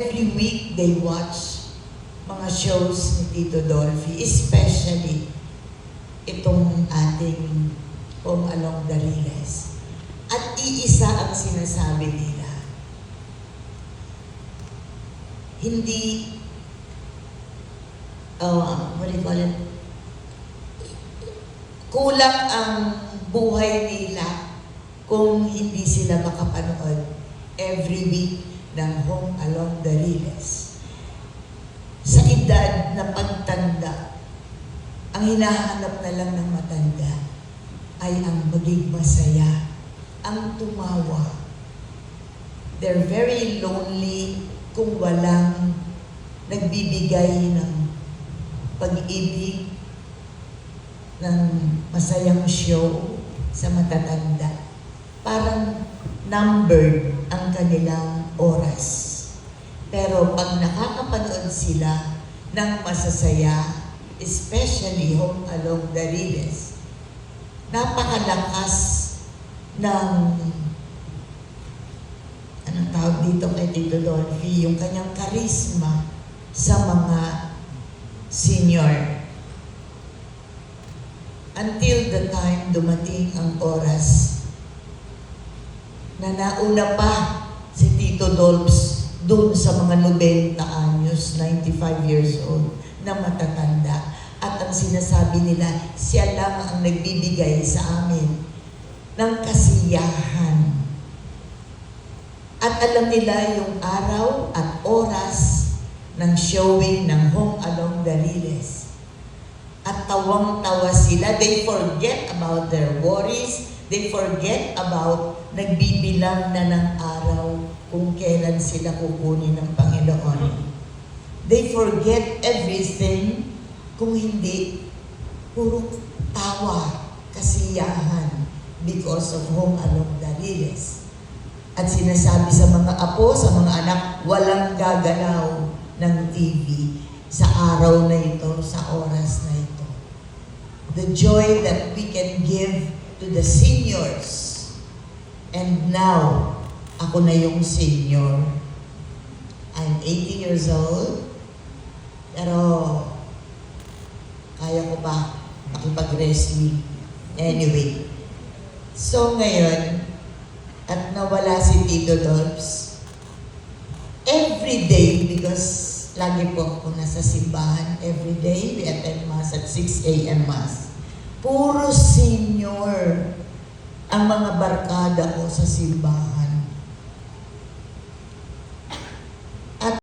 Every week they watch mga shows ni Tito Dolphy, especially itong ating Home Along the Riles. At iisa ang sinasabi nila, hindi, what do you call it? Kulang ang buhay nila kung hindi sila makapanood every week ng Home Along the Riles. Sa edad na pagtanda, ang hinahanap na lang ng matanda ay ang maging masaya, ang tumawa. They're very lonely kung walang nagbibigay ng pag-ibig, ng masayang show sa matatanda. Parang numbered ang kanilang oras. Pero pag nakakapanood sila ng masasaya, especially Home Along the Riles, napakalakas ng, anong tawag dito kay Tito Dolphy, yung kanyang karisma sa mga senior. Until the time dumating ang oras na nauna pa si Tito Dolps doon sa mga 90 anyos, 95 years old, na matatanda. At ang sinasabi nila, siya lang ang nagbibigay sa amin ng kasiyahan. At alam nila yung araw at oras ng showing ng Home Along the Riles. At tawang-tawa sila. They forget about their worries. They forget about nagbibilang na ng araw kung kailan sila kukunin ng Panginoon. They forget everything kung hindi puro tawa, kasiyahan because of Home Along the Riles. At sinasabi sa mga apo, sa mga anak, walang gagalaw ng TV sa araw na ito, sa oras na ito. The joy that we can give to the seniors. And now, ako na yung senior. I'm 80 years old, pero kaya ko pa makipag-wrestling. Anyway, so ngayon, at nawala si Tito Dolps, every day, because lagi po ako nasa simbahan, every day, we attend Mass at 6 a.m. Mass. Puro senior ang mga barkada ko sa simbahan.